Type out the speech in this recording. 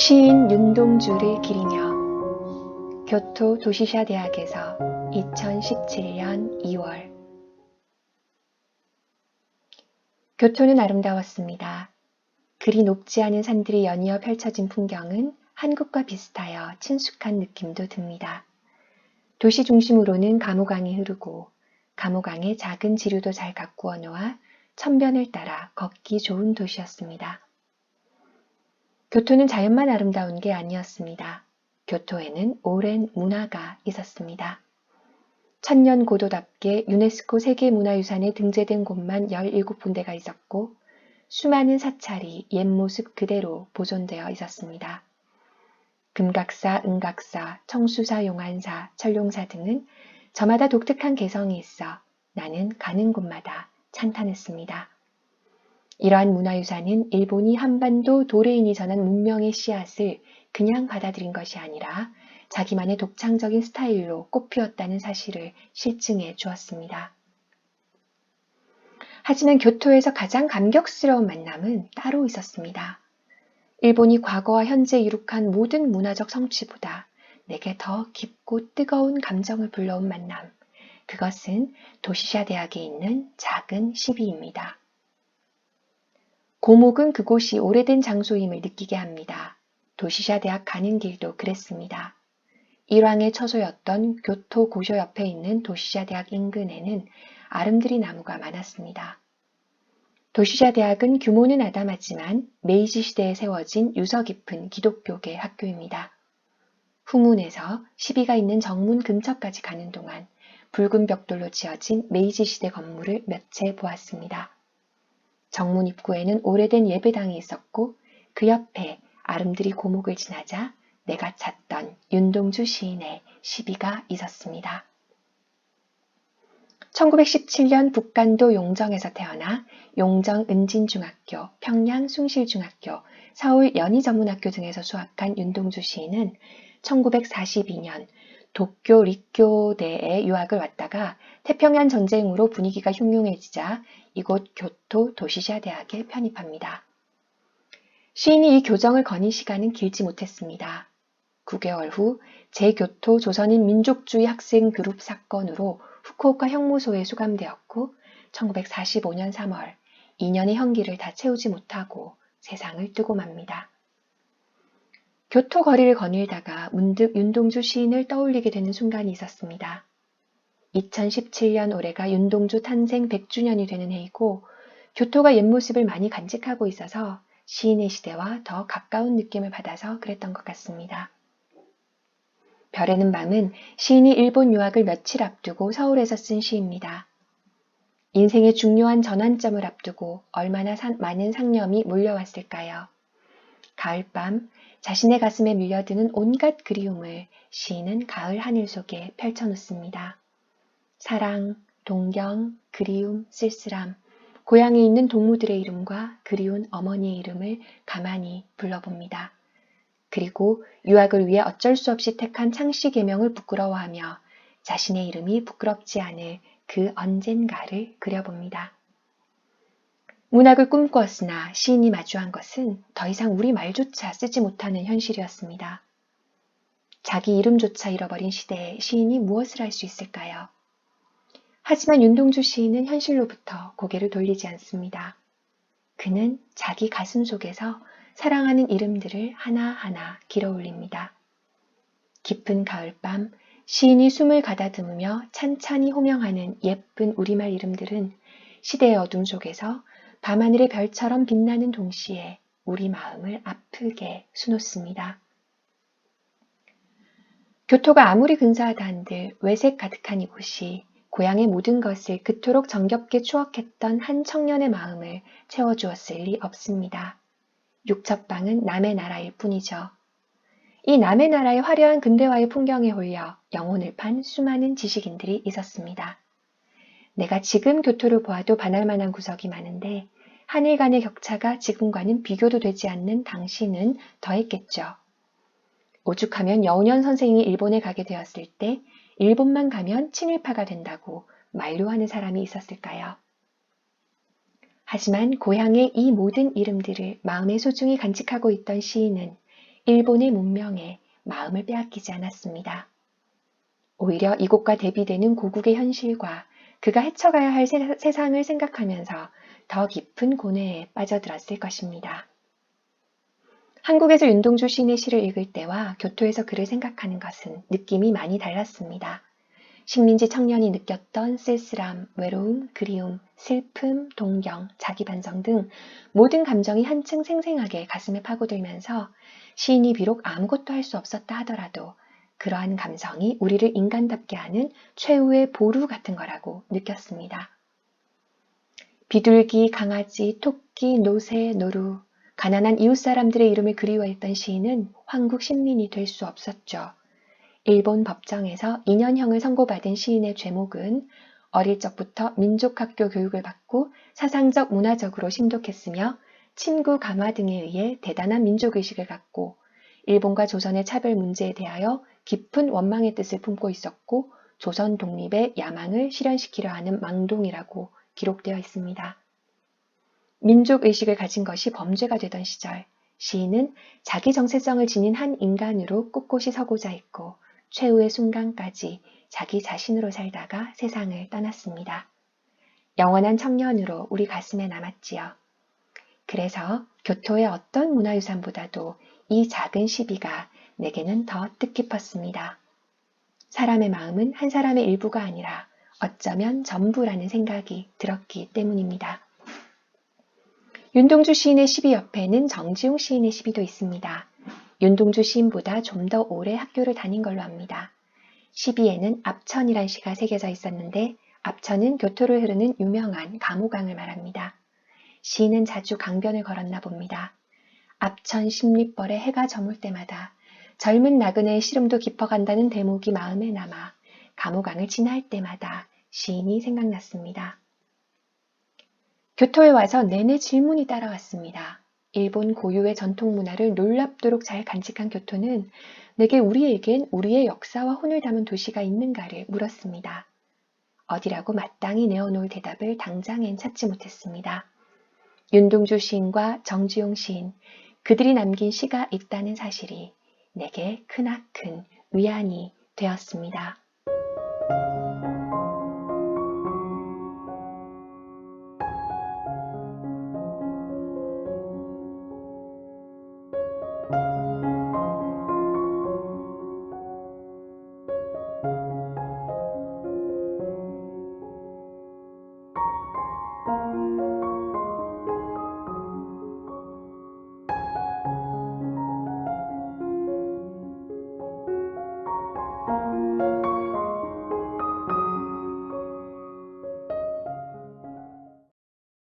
시인 윤동주를 기리며 교토 도시샤 대학에서 2017년 2월. 교토는 아름다웠습니다. 그리 높지 않은 산들이 연이어 펼쳐진 풍경은 한국과 비슷하여 친숙한 느낌도 듭니다. 도시 중심으로는 감호강이 흐르고 감호강에 작은 지류도 잘 가꾸어 놓아 천변을 따라 걷기 좋은 도시였습니다. 교토는 자연만 아름다운 게 아니었습니다. 교토에는 오랜 문화가 있었습니다. 천년고도답게 유네스코 세계문화유산에 등재된 곳만 17군데가 있었고 수많은 사찰이 옛 모습 그대로 보존되어 있었습니다. 금각사, 은각사, 청수사, 용안사, 철룡사 등은 저마다 독특한 개성이 있어 나는 가는 곳마다 찬탄했습니다. 이러한 문화유산은 일본이 한반도 도레인이 전한 문명의 씨앗을 그냥 받아들인 것이 아니라 자기만의 독창적인 스타일로 꽃피웠다는 사실을 실증해 주었습니다. 하지만 교토에서 가장 감격스러운 만남은 따로 있었습니다. 일본이 과거와 현재 이룩한 모든 문화적 성취보다 내게 더 깊고 뜨거운 감정을 불러온 만남. 그것은 도시샤 대학에 있는 작은 시비입니다. 고목은 그곳이 오래된 장소임을 느끼게 합니다. 도시샤 대학 가는 길도 그랬습니다. 일왕의 처소였던 교토 고쇼 옆에 있는 도시샤 대학 인근에는 아름드리 나무가 많았습니다. 도시샤 대학은 규모는 아담하지만 메이지 시대에 세워진 유서 깊은 기독교계 학교입니다. 후문에서 시비가 있는 정문 근처까지 가는 동안 붉은 벽돌로 지어진 메이지 시대 건물을 몇 채 보았습니다. 정문 입구에는 오래된 예배당이 있었고 그 옆에 아름드리 고목을 지나자 내가 찾던 윤동주 시인의 시비가 있었습니다. 1917년 북간도 용정에서 태어나 용정 은진중학교, 평양 숭실중학교, 서울 연희전문학교 등에서 수학한 윤동주 시인은 1942년 도쿄 립교대에 유학을 왔다가 태평양 전쟁으로 분위기가 흉흉해지자 이곳 교토 도시샤 대학에 편입합니다. 시인이 이 교정을 거닌 시간은 길지 못했습니다. 9개월 후 제교토 조선인 민족주의 학생 그룹 사건으로 후쿠오카 형무소에 수감되었고 1945년 3월 2년의 형기를 다 채우지 못하고 세상을 뜨고 맙니다. 교토 거리를 거닐다가 문득 윤동주 시인을 떠올리게 되는 순간이 있었습니다. 2017년 올해가 윤동주 탄생 100주년이 되는 해이고 교토가 옛 모습을 많이 간직하고 있어서 시인의 시대와 더 가까운 느낌을 받아서 그랬던 것 같습니다. 별에는 밤은 시인이 일본 유학을 며칠 앞두고 서울에서 쓴 시입니다. 인생의 중요한 전환점을 앞두고 얼마나 많은 상념이 몰려왔을까요? 가을밤 자신의 가슴에 밀려드는 온갖 그리움을 시인은 가을 하늘 속에 펼쳐놓습니다. 사랑, 동경, 그리움, 쓸쓸함, 고향에 있는 동무들의 이름과 그리운 어머니의 이름을 가만히 불러봅니다. 그리고 유학을 위해 어쩔 수 없이 택한 창씨 계명을 부끄러워하며 자신의 이름이 부끄럽지 않을 그 언젠가를 그려봅니다. 문학을 꿈꾸었으나 시인이 마주한 것은 더 이상 우리말조차 쓰지 못하는 현실이었습니다. 자기 이름조차 잃어버린 시대에 시인이 무엇을 할 수 있을까요? 하지만 윤동주 시인은 현실로부터 고개를 돌리지 않습니다. 그는 자기 가슴 속에서 사랑하는 이름들을 하나하나 길어올립니다. 깊은 가을밤 시인이 숨을 가다듬으며 찬찬히 호명하는 예쁜 우리말 이름들은 시대의 어둠 속에서 밤하늘의 별처럼 빛나는 동시에 우리 마음을 아프게 수놓습니다. 교토가 아무리 근사하다 한들 외색 가득한 이곳이 고향의 모든 것을 그토록 정겹게 추억했던 한 청년의 마음을 채워주었을 리 없습니다. 육첩방은 남의 나라일 뿐이죠. 이 남의 나라의 화려한 근대화의 풍경에 홀려 영혼을 판 수많은 지식인들이 있었습니다. 내가 지금 교토를 보아도 반할 만한 구석이 많은데 한일 간의 격차가 지금과는 비교도 되지 않는 당시는 더했겠죠. 오죽하면 여운현 선생이 일본에 가게 되었을 때 일본만 가면 친일파가 된다고 만류하는 사람이 있었을까요? 하지만 고향의 이 모든 이름들을 마음에 소중히 간직하고 있던 시인은 일본의 문명에 마음을 빼앗기지 않았습니다. 오히려 이곳과 대비되는 고국의 현실과 그가 헤쳐가야 할 세상을 생각하면서 더 깊은 고뇌에 빠져들었을 것입니다. 한국에서 윤동주 시인의 시를 읽을 때와 교토에서 그를 생각하는 것은 느낌이 많이 달랐습니다. 식민지 청년이 느꼈던 쓸쓸함, 외로움, 그리움, 슬픔, 동경, 자기반성 등 모든 감정이 한층 생생하게 가슴에 파고들면서 시인이 비록 아무것도 할 수 없었다 하더라도 그러한 감성이 우리를 인간답게 하는 최후의 보루 같은 거라고 느꼈습니다. 비둘기, 강아지, 토끼, 노새, 노루, 가난한 이웃 사람들의 이름을 그리워했던 시인은 황국 신민이 될 수 없었죠. 일본 법정에서 2년형을 선고받은 시인의 죄목은 어릴 적부터 민족학교 교육을 받고 사상적 문화적으로 심독했으며 친구 감화 등에 의해 대단한 민족의식을 갖고 일본과 조선의 차별 문제에 대하여 깊은 원망의 뜻을 품고 있었고 조선 독립의 야망을 실현시키려 하는 망동이라고 기록되어 있습니다. 민족의식을 가진 것이 범죄가 되던 시절, 시인은 자기 정체성을 지닌 한 인간으로 꿋꿋이 서고자 했고 최후의 순간까지 자기 자신으로 살다가 세상을 떠났습니다. 영원한 청년으로 우리 가슴에 남았지요. 그래서 교토의 어떤 문화유산보다도 이 작은 시비가 내게는 더 뜻깊었습니다. 사람의 마음은 한 사람의 일부가 아니라 어쩌면 전부라는 생각이 들었기 때문입니다. 윤동주 시인의 시비 옆에는 정지용 시인의 시비도 있습니다. 윤동주 시인보다 좀 더 오래 학교를 다닌 걸로 압니다. 시비에는 압천이란 시가 새겨져 있었는데 압천은 교토를 흐르는 유명한 감호강을 말합니다. 시인은 자주 강변을 걸었나 봅니다. 압천 십리벌에 해가 저물 때마다 젊은 나그네의 시름도 깊어간다는 대목이 마음에 남아 감호강을 지나할 때마다 시인이 생각났습니다. 교토에 와서 내내 질문이 따라왔습니다. 일본 고유의 전통 문화를 놀랍도록 잘 간직한 교토는 내게 우리에겐 우리의 역사와 혼을 담은 도시가 있는가를 물었습니다. 어디라고 마땅히 내어놓을 대답을 당장엔 찾지 못했습니다. 윤동주 시인과 정지용 시인, 그들이 남긴 시가 있다는 사실이 내게 크나큰 위안이 되었습니다.